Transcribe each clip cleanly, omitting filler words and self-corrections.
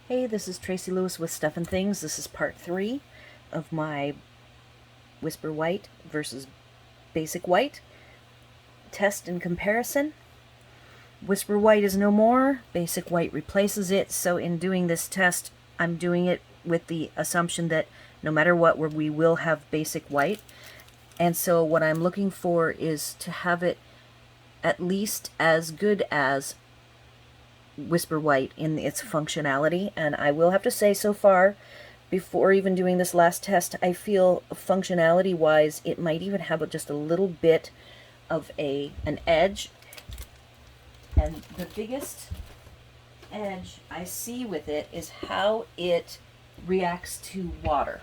Hey, this is Tracy Lewis with Stuff and Things. This is part 3 of my Whisper White versus Basic White test and comparison. Whisper White is no more, Basic White replaces it, so in doing this test, I'm doing it with the assumption that no matter what, we will have Basic White. And so what I'm looking for is to have it at least as good as Whisper White in its functionality, and I will have to say, so far, before even doing this last test, I feel functionality wise it might even have just a little bit of an edge, and the biggest edge I see with it is how it reacts to water.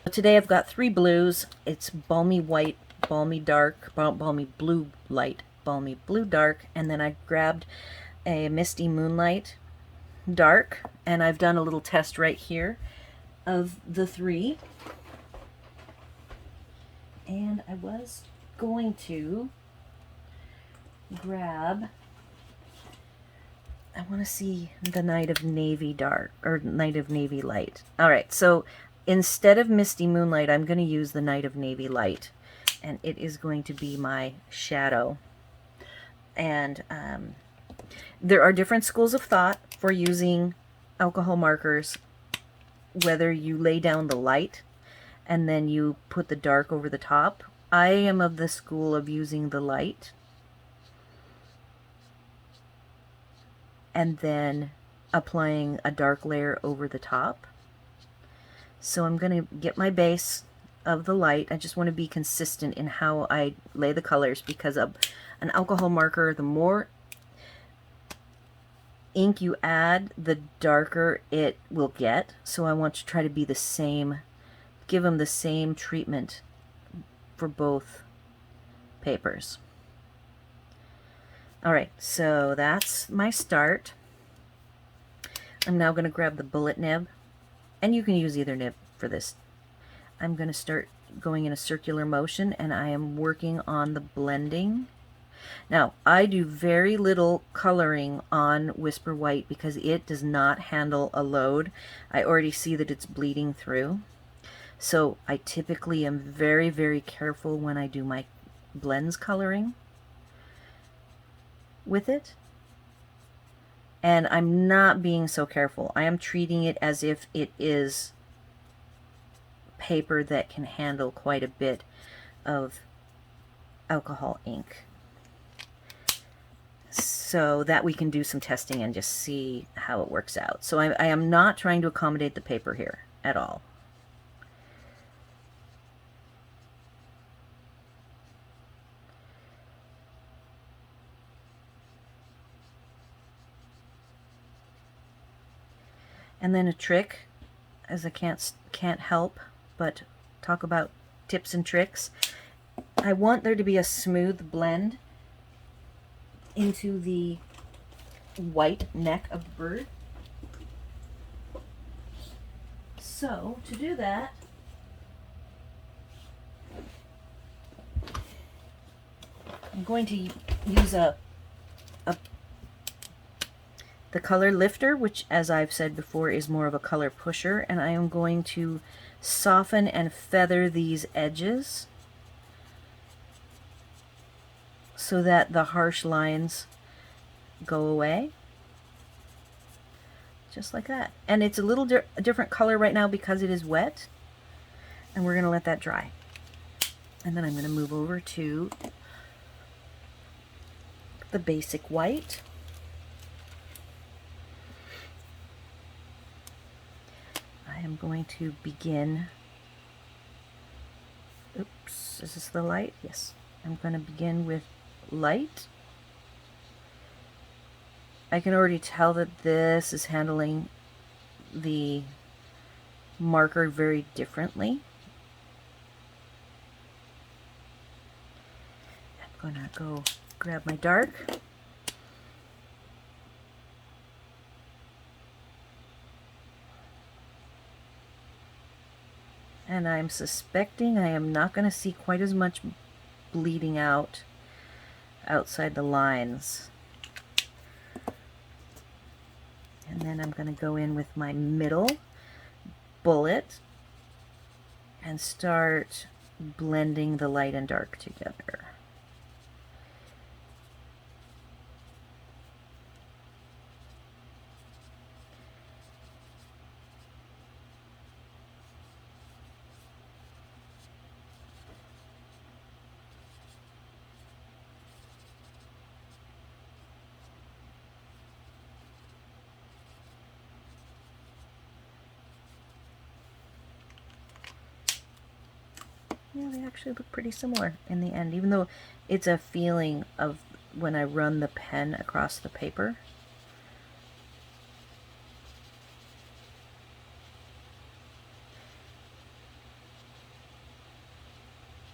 Today I've got 3 blues. It's balmy white, balmy dark, balmy blue light, balmy blue dark, and then I grabbed a misty moonlight dark, and I've done a little test right here of the 3, and I was going to grab, I want to see the Night of Navy dark, or Night of Navy light. Alright, so instead of misty moonlight, I'm going to use the Night of Navy light, and it is going to be my shadow. And there are different schools of thought for using alcohol markers, whether you lay down the light and then you put the dark over the top. I am of the school of using the light and then applying a dark layer over the top. So I'm going to get my base of the light. I just want to be consistent in how I lay the colors, because of an alcohol marker, the more ink you add, the darker it will get. So I want to try to be the same, give them the same treatment for both papers. Alright, so that's my start. I'm now going to grab the bullet nib, and you can use either nib for this. I'm going to start going in a circular motion, and I am working on the blending. Now, I do very little coloring on Whisper White because it does not handle a load. I already see that it's bleeding through. So I typically am very, very careful when I do my blends coloring with it. And I'm not being so careful. I am treating it as if it is paper that can handle quite a bit of alcohol ink, so that we can do some testing and just see how it works out. So I am not trying to accommodate the paper here at all. And then a trick, as I can't help but talk about tips and tricks. I want there to be a smooth blend into the white neck of the bird. So to do that, I'm going to use the color lifter, which, as I've said before, is more of a color pusher, and I am going to soften and feather these edges so that the harsh lines go away, just like that. And it's a little different color right now because it is wet, and we're going to let that dry. And then I'm going to move over to the basic white. I am going to begin, oops, is this the light? Yes. I'm going to begin with light. I can already tell that this is handling the marker very differently. I'm going to go grab my dark. And I'm suspecting I am not going to see quite as much bleeding out outside the lines. And And then I'm going to go in with my middle bullet and start blending the light and dark together. Yeah, they actually look pretty similar in the end, even though it's a feeling of when I run the pen across the paper.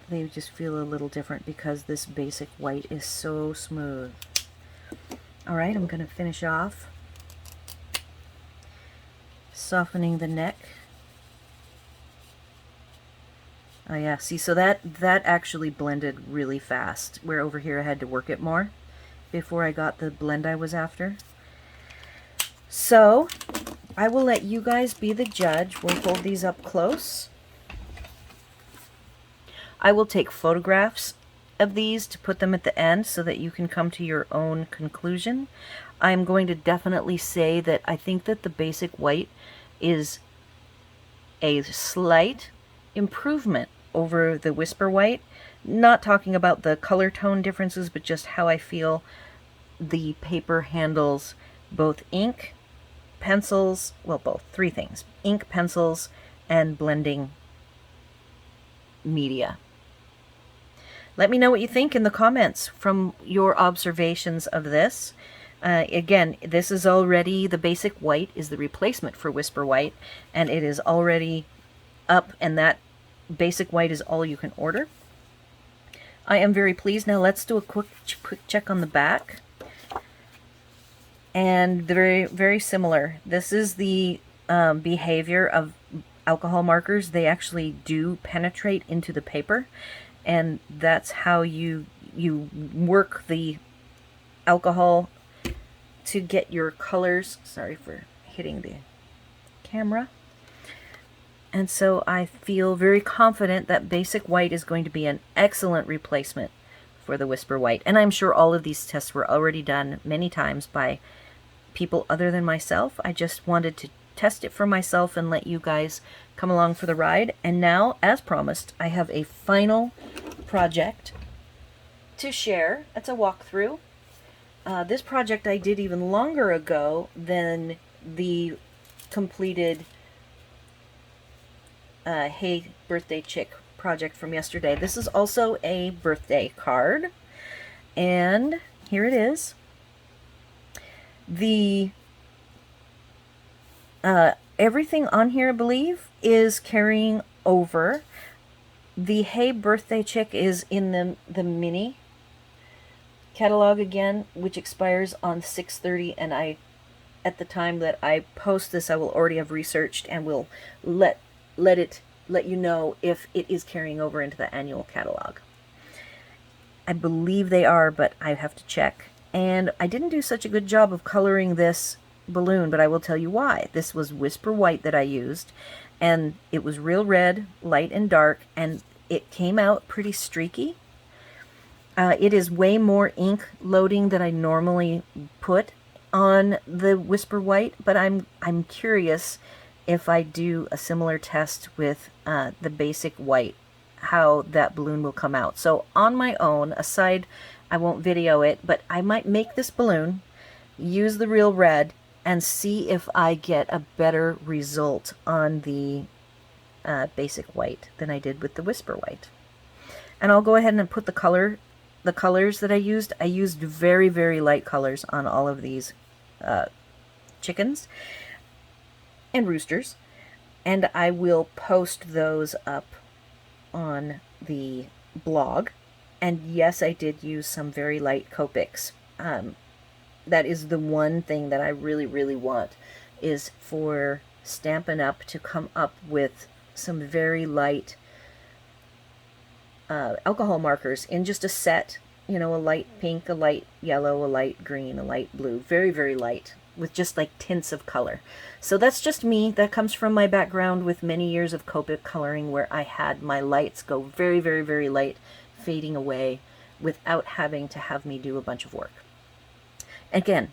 They just feel a little different because this basic white is so smooth. Alright, I'm going to finish off softening the neck. Oh yeah, see, so that actually blended really fast, where over here I had to work it more before I got the blend I was after. So, I will let you guys be the judge. We'll hold these up close. I will take photographs of these to put them at the end so that you can come to your own conclusion. I'm going to definitely say that I think that the basic white is a slight improvement over the Whisper White. Not talking about the color tone differences, but just how I feel the paper handles both ink, pencils, well, both, three things: ink, pencils, and blending media. Let me know what you think in the comments from your observations of this. Again, this is already, the basic white is the replacement for Whisper White, and it is already up, and that basic white is all you can order. I am very pleased. Now let's do a quick check on the back. And very, very similar. This is the behavior of alcohol markers. They actually do penetrate into the paper, and that's how you work the alcohol to get your colors. Sorry for hitting the camera. And so I feel very confident that basic white is going to be an excellent replacement for the Whisper White. And I'm sure all of these tests were already done many times by people other than myself. I just wanted to test it for myself and let you guys come along for the ride. And now, as promised, I have a final project to share. It's a walkthrough. This project I did even longer ago than the completed Hey Birthday Chick project from yesterday. This is also a birthday card, and here it is. The everything on here, I believe, is carrying over. The Hey Birthday Chick is in the mini catalog again, which expires on 6/30, and at the time that I post this, I will already have researched and will let you know if it is carrying over into the annual catalog. I believe they are, but I have to check. And I didn't do such a good job of coloring this balloon, but I will tell you why. This was Whisper White that I used, and it was real red, light and dark, and it came out pretty streaky. It is way more ink loading than I normally put on the Whisper White, but I'm curious if I do a similar test with the basic white, how that balloon will come out. So on my own, aside, I won't video it, but I might make this balloon, use the real red, and see if I get a better result on the basic white than I did with the Whisper White. And I'll go ahead and put the colors that I used. I used very, very light colors on all of these chickens and roosters, and I will post those up on the blog. And yes, I did use some very light Copics. That is the one thing that I really, really want, is for Stampin' Up to come up with some very light alcohol markers in just a set, a light pink, a light yellow, a light green, a light blue, very, very light. with just like tints of color. So that's just me. That comes from my background with many years of Copic coloring, where I had my lights go very, very, very light, fading away without having to have me do a bunch of work. Again,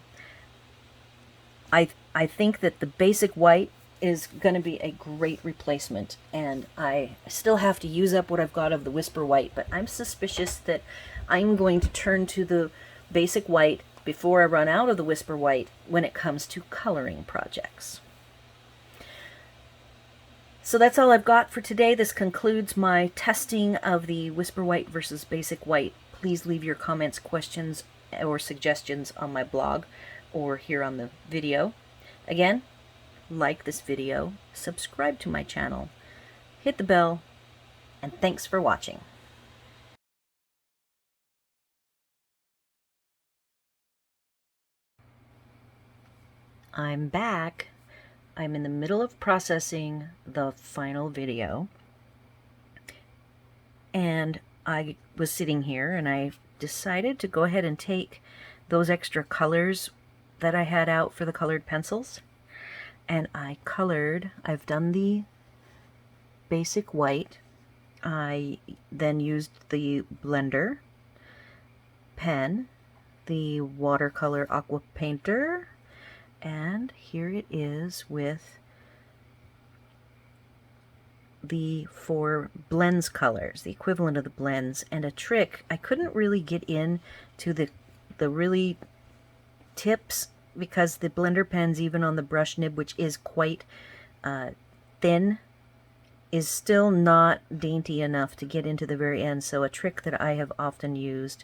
I think that the basic white is going to be a great replacement, and I still have to use up what I've got of the Whisper White, but I'm suspicious that I'm going to turn to the basic white before I run out of the Whisper White when it comes to coloring projects. So that's all I've got for today. This concludes my testing of the Whisper White versus Basic White. Please leave your comments, questions, or suggestions on my blog or here on the video. Again, like this video, subscribe to my channel, hit the bell, and thanks for watching. I'm back. I'm in the middle of processing the final video, and I was sitting here and I decided to go ahead and take those extra colors that I had out for the colored pencils, and I've done the basic white. I then used the blender, pen, the watercolor aqua painter, and here it is with the 4 blends colors, the equivalent of the blends, and a trick. I couldn't really get in to the really tips, because the blender pens, even on the brush nib, which is quite thin, is still not dainty enough to get into the very end. So a trick that I have often used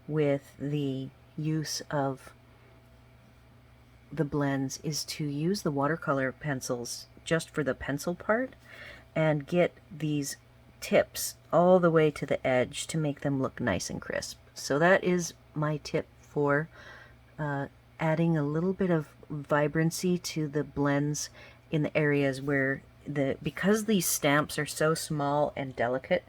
with the use of the blends is to use the watercolor pencils just for the pencil part and get these tips all the way to the edge to make them look nice and crisp. So that is my tip for adding a little bit of vibrancy to the blends in the areas where because these stamps are so small and delicate,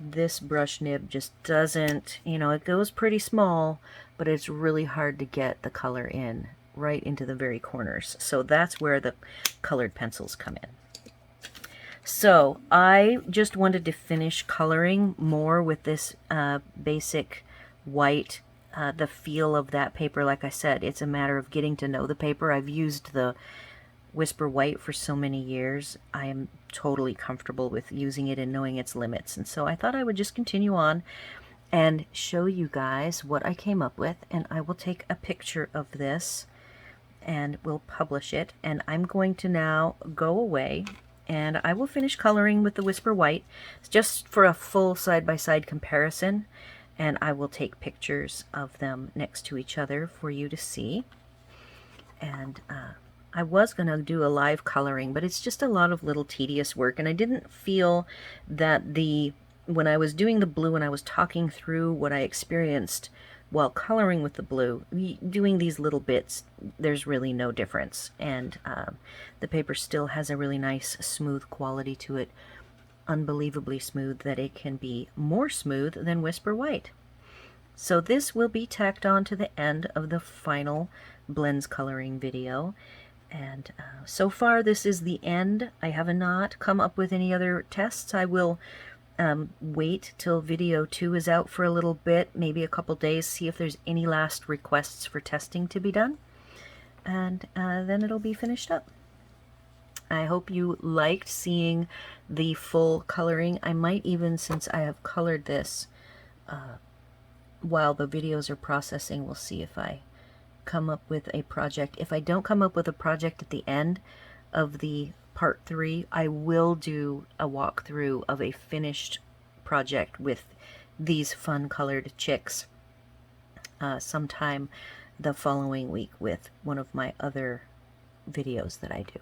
this brush nib just doesn't, it goes pretty small, but it's really hard to get the color in right into the very corners. So that's where the colored pencils come in. So I just wanted to finish coloring more with this basic white. The feel of that paper, like I said, it's a matter of getting to know the paper. I've used the Whisper White for so many years. I am totally comfortable with using it and knowing its limits. And so I thought I would just continue on and show you guys what I came up with. And I will take a picture of this and we'll publish it. And I'm going to now go away and I will finish coloring with the Whisper White just for a full side-by-side comparison. And I will take pictures of them next to each other for you to see. And I was going to do a live coloring, but it's just a lot of little tedious work, and I didn't feel that when I was doing the blue and I was talking through what I experienced while coloring with the blue, doing these little bits, there's really no difference. And the paper still has a really nice smooth quality to it, unbelievably smooth that it can be more smooth than Whisper White. So this will be tacked on to the end of the final blends coloring video. And so far this is the end. I have not come up with any other tests. I will wait till video 2 is out for a little bit, maybe a couple days, see if there's any last requests for testing to be done, and then it'll be finished up. I hope you liked seeing the full coloring. I might even, since I have colored this while the videos are processing, we'll see if I come up with a project. If I don't come up with a project at the end of the part 3, I will do a walkthrough of a finished project with these fun colored chicks sometime the following week with one of my other videos that I do.